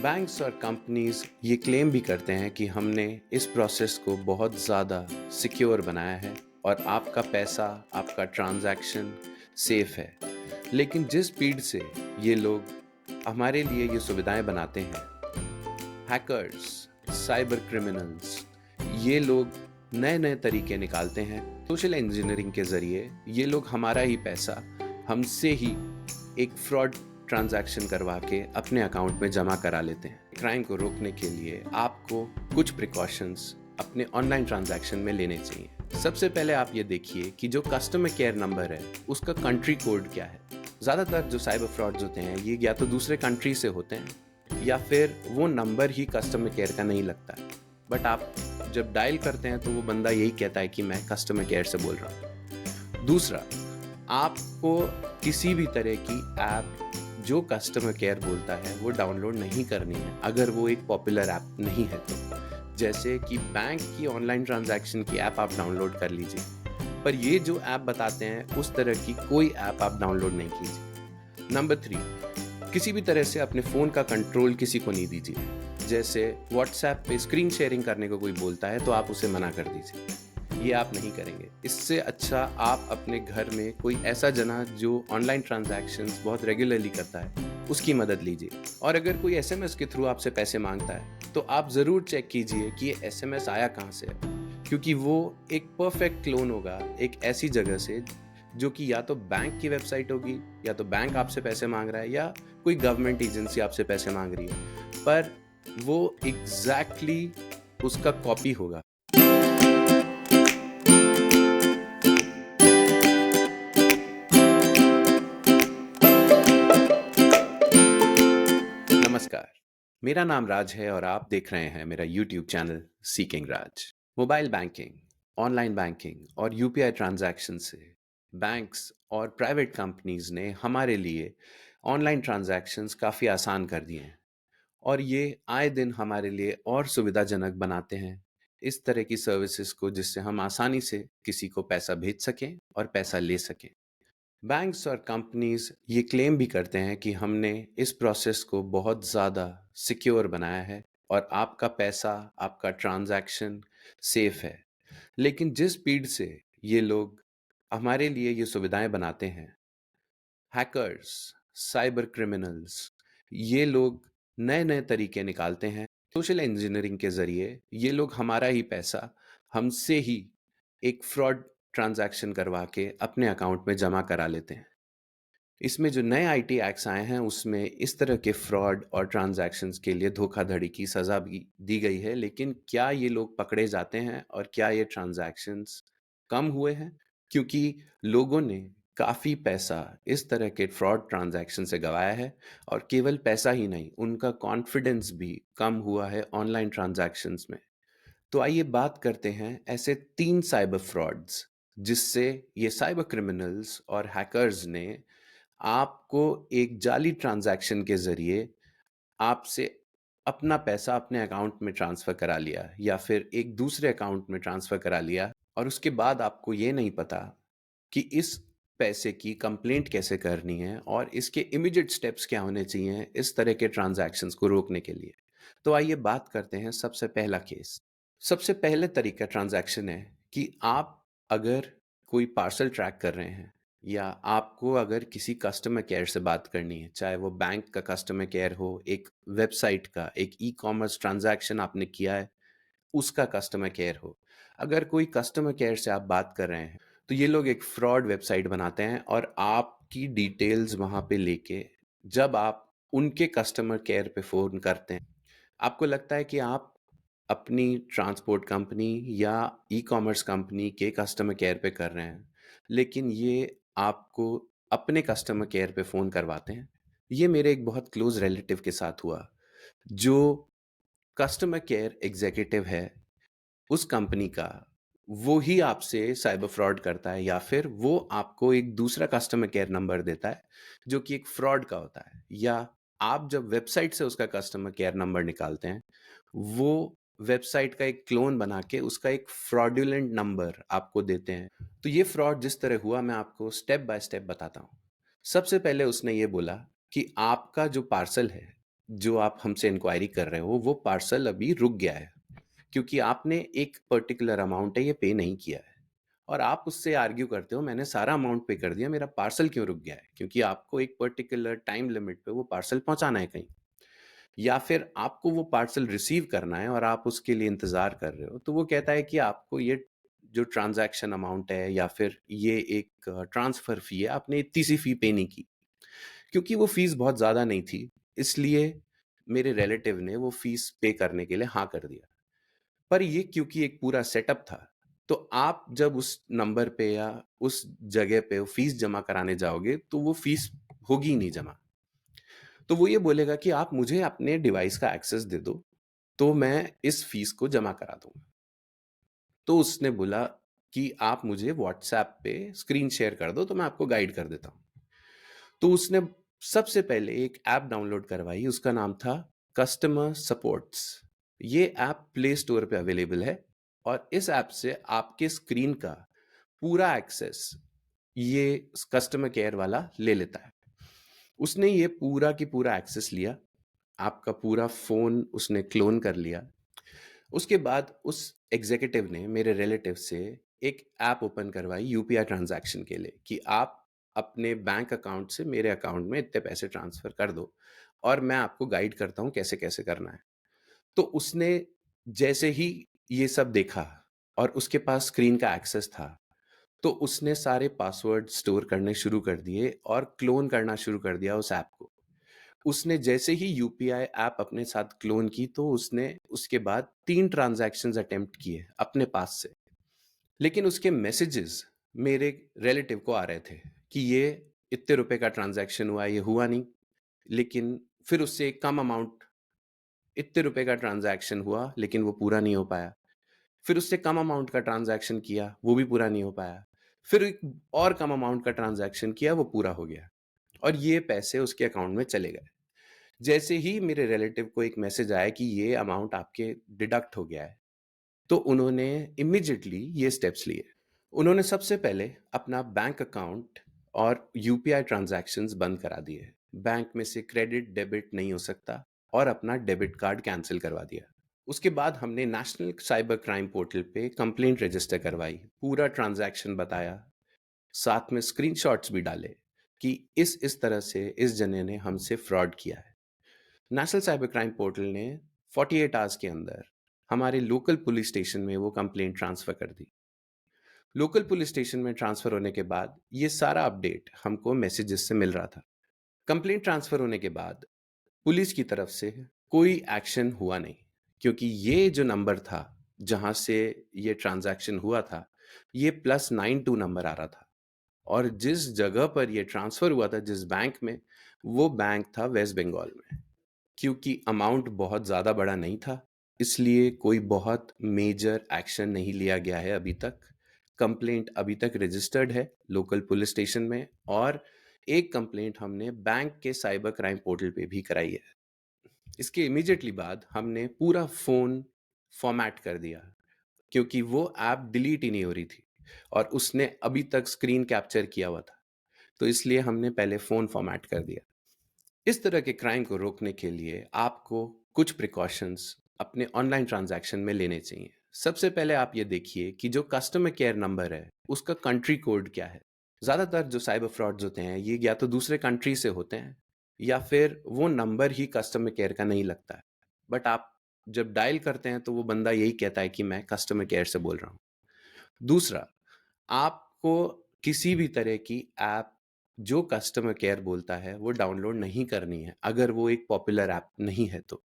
Banks और companies ये claim भी करते हैं कि हमने इस प्रोसेस को बहुत ज़्यादा सिक्योर बनाया है और आपका पैसा, आपका ट्रांजैक्शन सेफ है। लेकिन जिस स्पीड से ये लोग हमारे लिए ये सुविधाएं बनाते हैं, हैकर्स, साइबर क्रिमिनल्स, ये लोग नए नए तरीके निकालते हैं। सोशल इंजीनियरिंग के ज़रिए ये लोग हमारा ही पैसा हमसे ही एक फ्रॉड ट्रांजैक्शन करवा के अपने अकाउंट में जमा करा लेते हैं। क्राइम को रोकने के लिए आपको कुछ प्रिकॉशंस अपने ऑनलाइन ट्रांजैक्शन में लेने चाहिए। सबसे पहले आप ये देखिए कि जो कस्टमर केयर नंबर है उसका कंट्री कोड क्या है। ज़्यादातर जो साइबर फ्रॉड्स होते हैं ये या तो दूसरे कंट्री से होते हैं या फिर वो नंबर ही कस्टमर केयर का नहीं लगता है, बट आप जब डायल करते हैं तो वो बंदा यही कहता है कि मैं कस्टमर केयर से बोल रहा हूँ। दूसरा, आपको किसी भी तरह की ऐप जो कस्टमर केयर बोलता है वो डाउनलोड नहीं करनी है अगर वो एक पॉपुलर ऐप नहीं है तो। जैसे कि बैंक की ऑनलाइन ट्रांजैक्शन की ऐप आप डाउनलोड कर लीजिए, पर ये जो ऐप बताते हैं उस तरह की कोई ऐप आप डाउनलोड नहीं कीजिए। नंबर 3, किसी भी तरह से अपने फ़ोन का कंट्रोल किसी को नहीं दीजिए। जैसे व्हाट्सएप पे स्क्रीन शेयरिंग करने को कोई बोलता है तो आप उसे मना कर दीजिए, ये आप नहीं करेंगे। इससे अच्छा आप अपने घर में कोई ऐसा जना जो ऑनलाइन ट्रांजैक्शंस बहुत रेगुलरली करता है उसकी मदद लीजिए। और अगर कोई एसएमएस के थ्रू आपसे पैसे मांगता है तो आप ज़रूर चेक कीजिए कि ये एसएमएस आया कहाँ से है, क्योंकि वो एक परफेक्ट क्लोन होगा एक ऐसी जगह से जो कि या तो बैंक की वेबसाइट होगी, या तो बैंक आपसे पैसे मांग रहा है, या कोई गवर्नमेंट एजेंसी आपसे पैसे मांग रही है, पर वो एग्जैक्टली उसका कॉपी होगा। नमस्कार, मेरा नाम राज है और आप देख रहे हैं मेरा यूट्यूब चैनल सीकिंग राज। मोबाइल बैंकिंग, ऑनलाइन बैंकिंग और यूपीआई ट्रांजैक्शन से बैंक्स और प्राइवेट कंपनीज ने हमारे लिए ऑनलाइन ट्रांजैक्शंस काफ़ी आसान कर दिए हैं और ये आए दिन हमारे लिए और सुविधाजनक बनाते हैं इस तरह की सर्विसेज को, जिससे हम आसानी से किसी को पैसा भेज सकें और पैसा ले सकें। बैंक्स और कंपनीज ये क्लेम भी करते हैं कि हमने इस प्रोसेस को बहुत ज़्यादा सिक्योर बनाया है और आपका पैसा, आपका ट्रांजैक्शन सेफ है। लेकिन जिस स्पीड से ये लोग हमारे लिए ये सुविधाएं बनाते हैं, हैकर्स, साइबर क्रिमिनल्स, ये लोग नए नए तरीके निकालते हैं। सोशल इंजीनियरिंग के ज़रिए ये लोग हमारा ही पैसा हमसे ही एक फ्रॉड ट्रांजैक्शन करवा के अपने अकाउंट में जमा करा लेते हैं। इसमें जो नए आईटी एक्ट्स आए हैं उसमें इस तरह के फ्रॉड और ट्रांजैक्शंस के लिए धोखाधड़ी की सज़ा भी दी गई है। लेकिन क्या ये लोग पकड़े जाते हैं और क्या ये ट्रांजैक्शंस कम हुए हैं? क्योंकि लोगों ने काफ़ी पैसा इस तरह के फ्रॉड ट्रांजैक्शन से गंवाया है, और केवल पैसा ही नहीं, उनका कॉन्फिडेंस भी कम हुआ है ऑनलाइन ट्रांजैक्शंस में। तो आइए बात करते हैं ऐसे 3 साइबर फ्रॉड्स जिससे ये साइबर क्रिमिनल्स और हैकर्स ने आपको एक जाली ट्रांजैक्शन के ज़रिए आपसे अपना पैसा अपने अकाउंट में ट्रांसफ़र करा लिया, या फिर एक दूसरे अकाउंट में ट्रांसफ़र करा लिया, और उसके बाद आपको ये नहीं पता कि इस पैसे की कंप्लेंट कैसे करनी है और इसके इमीडिएट स्टेप्स क्या होने चाहिए इस तरह के ट्रांजैक्शंस को रोकने के लिए। तो आइए बात करते हैं सबसे पहला केस। सबसे पहले तरीका ट्रांजैक्शन है कि आप अगर कोई पार्सल ट्रैक कर रहे हैं, या आपको अगर किसी कस्टमर केयर से बात करनी है, चाहे वो बैंक का कस्टमर केयर हो, एक वेबसाइट का, एक ई-कॉमर्स ट्रांजैक्शन आपने किया है उसका कस्टमर केयर हो। अगर कोई कस्टमर केयर से आप बात कर रहे हैं तो ये लोग एक फ्रॉड वेबसाइट बनाते हैं और आपकी डिटेल्स वहाँ पे लेके जब आप उनके कस्टमर केयर पे फ़ोन करते हैं, आपको लगता है कि आप अपनी ट्रांसपोर्ट कंपनी या ई-कॉमर्स कंपनी के कस्टमर केयर पे कर रहे हैं, लेकिन ये आपको अपने कस्टमर केयर पे फ़ोन करवाते हैं। ये मेरे एक बहुत क्लोज़ रिलेटिव के साथ हुआ, जो कस्टमर केयर एग्ज़ीक्यूटिव है उस कंपनी का। वो ही आपसे साइबर फ्रॉड करता है, या फिर वो आपको एक दूसरा कस्टमर केयर नंबर देता है जो कि एक फ्रॉड का होता है, या आप जब वेबसाइट से उसका कस्टमर केयर नंबर निकालते हैं वो वेबसाइट का एक क्लोन बना के उसका एक फ्रॉडुलेंट नंबर आपको देते हैं। तो ये फ्रॉड जिस तरह हुआ मैं आपको स्टेप बाय स्टेप बताता हूँ। सबसे पहले उसने ये बोला कि आपका जो पार्सल है जो आप हमसे इंक्वायरी कर रहे हो, वो पार्सल अभी रुक गया है, क्योंकि आपने एक पर्टिकुलर अमाउंट है, ये पे नहीं किया है। और आप उससे आर्ग्यू करते हो, मैंने सारा अमाउंट पे कर दिया, मेरा पार्सल क्यों रुक गया है? क्योंकि आपको एक पर्टिकुलर टाइम लिमिट पे वो पार्सल पहुँचाना है कहीं। या फिर आपको वो पार्सल रिसीव करना है और आप उसके लिए इंतज़ार कर रहे हो, तो वो कहता है कि आपको ये जो ट्रांज़ैक्शन अमाउंट है या फिर ये एक ट्रांसफ़र फ़ी है, आपने इतनी सी फ़ी पे नहीं की। क्योंकि वो फ़ीस बहुत ज़्यादा नहीं थी, इसलिए मेरे रिलेटिव ने वो फ़ीस पे करने के लिए हाँ कर दिया। पर ये क्योंकि एक पूरा सेटअप था, तो आप जब उस नंबर पे या उस जगह पे वो फ़ीस जमा कराने जाओगे, तो वो फ़ीस होगी ही नहीं जमा। तो वो ये बोलेगा कि आप मुझे अपने डिवाइस का एक्सेस दे दो, तो मैं इस फ़ीस को जमा करा दूँगा। तो उसने बोला कि आप मुझे व्हाट्सऐप पे स्क्रीन शेयर कर दो, तो मैं आपको गाइड कर देता हूँ। तो उसने सबसे पहले एक ऐप डाउनलोड करवाई, उसका नाम था कस्टमर सपोर्ट्स। ये ऐप प्ले स्टोर पे अवेलेबल है और इस ऐप से आपके स्क्रीन का पूरा एक्सेस ये कस्टमर केयर वाला ले लेता है। उसने ये पूरा की पूरा एक्सेस लिया, आपका पूरा फ़ोन उसने क्लोन कर लिया। उसके बाद उस एग्ज़ीक्यूटिव ने मेरे रिलेटिव से एक ऐप ओपन करवाई यूपीआई ट्रांज़ैक्शन के लिए कि आप अपने बैंक अकाउंट से मेरे अकाउंट में इतने पैसे ट्रांसफ़र कर दो और मैं आपको गाइड करता हूँ कैसे-कैसे करना है। तो उसने जैसे ही ये सब देखा और उसके पास स्क्रीन का एक्सेस था, तो उसने सारे पासवर्ड स्टोर करने शुरू कर दिए और क्लोन करना शुरू कर दिया उस ऐप को। उसने जैसे ही यूपीआई ऐप अपने साथ क्लोन की, तो उसने उसके बाद 3 ट्रांज़ैक्शंस अटेम्प्ट किए अपने पास से। लेकिन उसके मैसेजेस मेरे रिलेटिव को आ रहे थे कि ये इतने रुपए का ट्रांज़ैक्शन हुआ, ये हुआ नहीं। लेकिन फिर उससे कम अमाउंट, इतने रुपए का ट्रांज़ैक्शन हुआ, लेकिन वो पूरा नहीं हो पाया। फिर उससे कम अमाउंट का ट्रांज़ैक्शन किया, वो भी पूरा नहीं हो पाया। फिर एक और कम अमाउंट का ट्रांज़ैक्शन किया, वो पूरा हो गया और ये पैसे उसके अकाउंट में चले गए। जैसे ही मेरे रिलेटिव को एक मैसेज आया कि ये अमाउंट आपके डिडक्ट हो गया है, तो उन्होंने इमीडिएटली ये स्टेप्स लिए। उन्होंने सबसे पहले अपना बैंक अकाउंट और यूपीआई ट्रांजैक्शंस बंद करा दिए। बैंक में से क्रेडिट डेबिट नहीं हो सकता और अपना डेबिट कार्ड कैंसिल करवा दिया। उसके बाद हमने नेशनल साइबर क्राइम पोर्टल पे कंप्लेंट रजिस्टर करवाई, पूरा ट्रांजैक्शन बताया, साथ में स्क्रीनशॉट्स भी डाले कि इस तरह से इस जने ने हमसे फ्रॉड किया है। नेशनल साइबर क्राइम पोर्टल ने 48 आवर्स के अंदर हमारे लोकल पुलिस स्टेशन में वो कंप्लेंट ट्रांसफर कर दी। लोकल पुलिस स्टेशन में ट्रांसफर होने के बाद ये सारा अपडेट हमको मैसेजेस से मिल रहा था। कंप्लेंट ट्रांसफर होने के बाद पुलिस की तरफ से कोई एक्शन हुआ नहीं, क्योंकि ये जो नंबर था जहां से ये ट्रांजैक्शन हुआ था, ये +92 नंबर आ रहा था और जिस जगह पर ये ट्रांसफर हुआ था, जिस बैंक में, वो बैंक था वेस्ट बंगाल में। क्योंकि अमाउंट बहुत ज़्यादा बड़ा नहीं था, इसलिए कोई बहुत मेजर एक्शन नहीं लिया गया है अभी तक। कंप्लेंट अभी तक रजिस्टर्ड है लोकल पुलिस स्टेशन में और एक कंप्लेंट हमने बैंक के साइबर क्राइम पोर्टल पे भी कराई है। इसके इमीडिएटली बाद हमने पूरा फ़ोन फॉर्मेट कर दिया, क्योंकि वो ऐप डिलीट ही नहीं हो रही थी और उसने अभी तक स्क्रीन कैप्चर किया हुआ था। तो इसलिए हमने पहले फ़ोन फॉर्मेट कर दिया। इस तरह के क्राइम को रोकने के लिए आपको कुछ प्रिकॉशंस अपने ऑनलाइन ट्रांजैक्शन में लेने चाहिए। सबसे पहले आप ये देखिए कि जो कस्टमर केयर नंबर है, उसका कंट्री कोड क्या है। ज़्यादातर जो साइबर फ्रॉड्स होते हैं, ये या तो दूसरे कंट्री से होते हैं या फिर वो नंबर ही कस्टमर केयर का नहीं लगता है। बट आप जब डायल करते हैं, तो वो बंदा यही कहता है कि मैं कस्टमर केयर से बोल रहा हूँ। दूसरा, आपको किसी भी तरह की ऐप जो कस्टमर केयर बोलता है, वो डाउनलोड नहीं करनी है, अगर वो एक पॉपुलर ऐप नहीं है तो।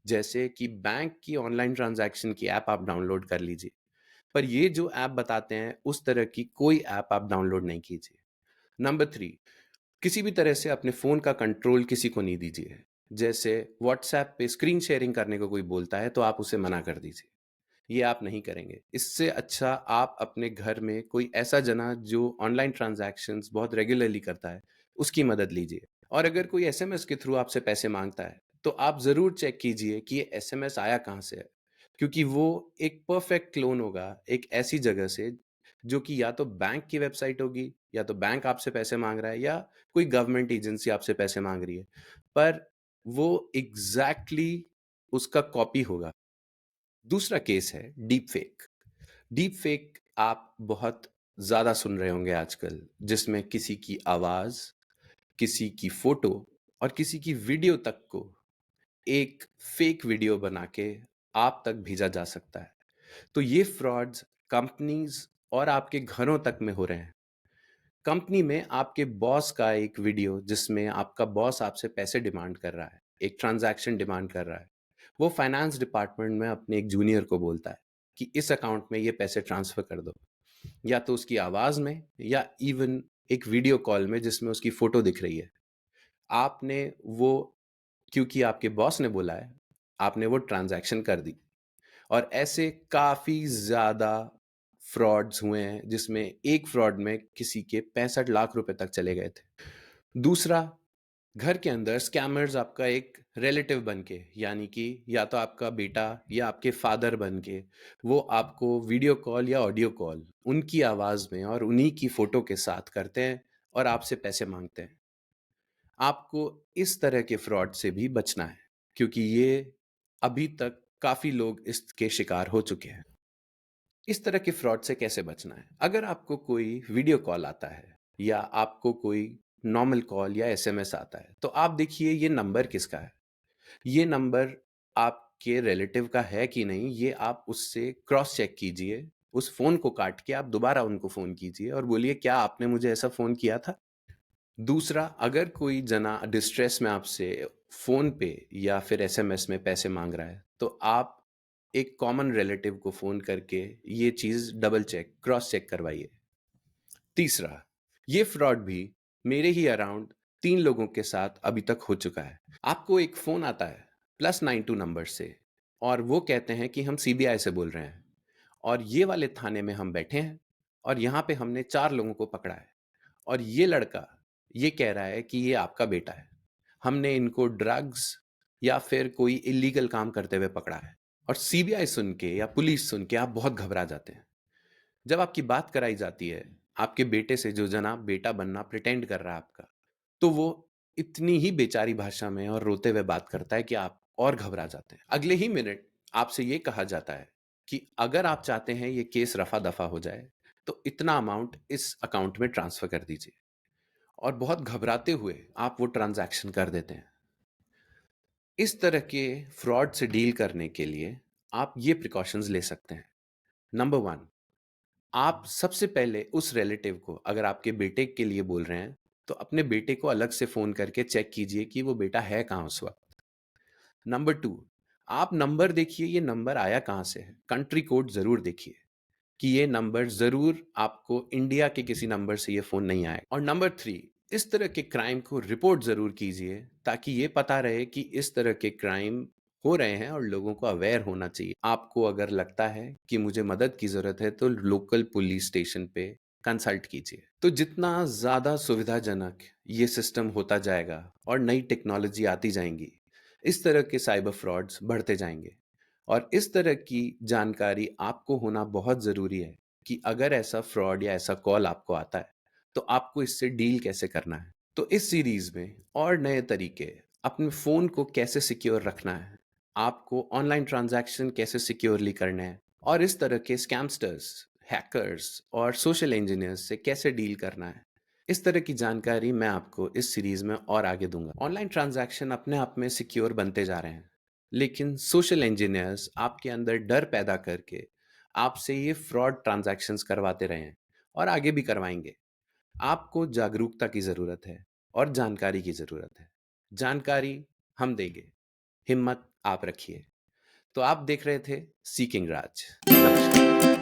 जैसे कि बैंक की ऑनलाइन ट्रांजैक्शन की ऐप आप डाउनलोड कर लीजिए, पर ये जो ऐप बताते हैं, उस तरह की कोई ऐप आप डाउनलोड नहीं कीजिए। नंबर 3, किसी भी तरह से अपने फ़ोन का कंट्रोल किसी को नहीं दीजिए। जैसे व्हाट्सऐप पे स्क्रीन शेयरिंग करने को कोई बोलता है, तो आप उसे मना कर दीजिए। ये आप नहीं करेंगे। इससे अच्छा आप अपने घर में कोई ऐसा जना जो ऑनलाइन ट्रांज़ैक्शंस बहुत रेगुलरली करता है, उसकी मदद लीजिए। और अगर कोई एसएमएस के थ्रू आपसे पैसे माँगता है, तो आप ज़रूर चेक कीजिए कि ये एसएमएस आया कहाँ से है। क्योंकि वो एक परफेक्ट क्लोन होगा, एक ऐसी जगह से, जो कि या तो बैंक की वेबसाइट होगी, या तो बैंक आपसे पैसे माँग रहा है, या कोई गवर्नमेंट एजेंसी आपसे पैसे माँग रही है। पर वो एग्ज़ैक्टली उसका कॉपी होगा। दूसरा केस है डीप फेक। डीप फेक आप बहुत ज़्यादा सुन रहे होंगे आजकल, जिसमें किसी की आवाज़, किसी की फ़ोटो और किसी की वीडियो तक को एक फेक वीडियो बना के आप तक भेजा जा सकता है। तो ये फ्रॉड्स कंपनीज़ और आपके घरों तक में हो रहे हैं। कंपनी में आपके बॉस का एक वीडियो जिसमें आपका बॉस आपसे पैसे डिमांड कर रहा है, एक ट्रांजैक्शन डिमांड कर रहा है। वो फाइनेंस डिपार्टमेंट में अपने एक जूनियर को बोलता है कि इस अकाउंट में ये पैसे ट्रांसफ़र कर दो। या तो उसकी आवाज़ में या इवन एक वीडियो कॉल में जिसमें उसकी फ़ोटो दिख रही है। आपने वो क्योंकि आपके बॉस ने बोला है, आपने वो ट्रांज़ैक्शन कर दी। और ऐसे काफ़ी ज़्यादा फ्रॉड्स हुए हैं जिसमें एक फ्रॉड में किसी के 65 लाख रुपए तक चले गए थे। दूसरा, घर के अंदर स्कैमर्स आपका एक रिलेटिव बन के, यानी कि या तो आपका बेटा या आपके फादर बन के, वो आपको वीडियो कॉल या ऑडियो कॉल उनकी आवाज़ में और उन्हीं की फ़ोटो के साथ करते हैं और आपसे पैसे माँगते हैं। आपको इस तरह के फ्रॉड से भी बचना है, क्योंकि ये अभी तक काफ़ी लोग इसके शिकार हो चुके हैं। इस तरह के फ्रॉड से कैसे बचना है? अगर आपको कोई वीडियो कॉल आता है या आपको कोई नॉर्मल कॉल या एसएमएस आता है, तो आप देखिए ये नंबर किसका है। ये नंबर आपके रिलेटिव का है कि नहीं, ये आप उससे क्रॉस चेक कीजिए। उस फ़ोन को काट के आप दोबारा उनको फ़ोन कीजिए और बोलिए, क्या आपने मुझे ऐसा फ़ोन किया था? दूसरा, अगर कोई जना डिस्ट्रेस में आपसे फ़ोन पे या फिर एसएमएस में पैसे माँग रहा है, तो आप एक कॉमन रिलेटिव को फ़ोन करके ये चीज़ डबल चेक, क्रॉस चेक करवाइए। तीसरा, ये फ्रॉड भी मेरे ही अराउंड 3 लोगों के साथ अभी तक हो चुका है। आपको एक फ़ोन आता है +92 नंबर से और वो कहते हैं कि हम सीबीआई से बोल रहे हैं और ये वाले थाने में हम बैठे हैं और यहाँ पे हमने 4 लोगों को पकड़ा है और ये लड़का ये कह रहा है कि ये आपका बेटा है। हमने इनको ड्रग्स या फिर कोई इल्लीगल काम करते हुए पकड़ा है। और सीबीआई सुन के या पुलिस सुन के आप बहुत घबरा जाते हैं। जब आपकी बात कराई जाती है आपके बेटे से, जो जना बेटा बनना प्रिटेंड कर रहा है आपका, तो वो इतनी ही बेचारी भाषा में और रोते हुए बात करता है कि आप और घबरा जाते हैं। अगले ही मिनट आपसे ये कहा जाता है कि अगर आप चाहते हैं ये केस रफा दफा हो जाए, तो इतना अमाउंट इस अकाउंट में ट्रांसफर कर दीजिए। और बहुत घबराते हुए आप वो ट्रांजैक्शन कर देते हैं। इस तरह के फ्रॉड से डील करने के लिए आप ये प्रिकॉशंस ले सकते हैं। नंबर 1, आप सबसे पहले उस रिलेटिव को, अगर आपके बेटे के लिए बोल रहे हैं, तो अपने बेटे को अलग से फ़ोन करके चेक कीजिए कि वो बेटा है कहाँ उस वक़्त। नंबर 2, आप नंबर देखिए, ये नंबर आया कहाँ से है। कंट्री कोड ज़रूर देखिए कि ये नंबर ज़रूर आपको इंडिया के किसी नंबर से ये फ़ोन नहीं आएगा। और नंबर 3, इस तरह के क्राइम को रिपोर्ट ज़रूर कीजिए ताकि ये पता रहे कि इस तरह के क्राइम हो रहे हैं और लोगों को अवेयर होना चाहिए। आपको अगर लगता है कि मुझे मदद की ज़रूरत है, तो लोकल पुलिस स्टेशन पे कंसल्ट कीजिए। तो जितना ज़्यादा सुविधाजनक ये सिस्टम होता जाएगा और नई टेक्नोलॉजी आती जाएंगी, इस तरह के साइबर फ्रॉड्स बढ़ते जाएंगे। और इस तरह की जानकारी आपको होना बहुत ज़रूरी है कि अगर ऐसा फ्रॉड या ऐसा कॉल आपको आता है, तो आपको इससे डील कैसे करना है। तो इस सीरीज़ में और नए तरीके, अपने फ़ोन को कैसे सिक्योर रखना है, आपको ऑनलाइन ट्रांजैक्शन कैसे सिक्योरली करना है और इस तरह के स्कैमस्टर्स, हैकर्स और सोशल इंजीनियर्स से कैसे डील करना है, इस तरह की जानकारी मैं आपको इस सीरीज़ में और आगे दूंगा। ऑनलाइन ट्रांजैक्शन अपने आप में सिक्योर बनते जा रहे हैं, लेकिन सोशल इंजीनियर्स आपके अंदर डर पैदा करके आपसे ये फ्रॉड ट्रांजैक्शंस करवाते रहे हैं और आगे भी करवाएंगे। आपको जागरूकता की ज़रूरत है और जानकारी की ज़रूरत है। जानकारी हम देंगे, हिम्मत आप रखिए। तो आप देख रहे थे सीकिंग राज। नमस्कार।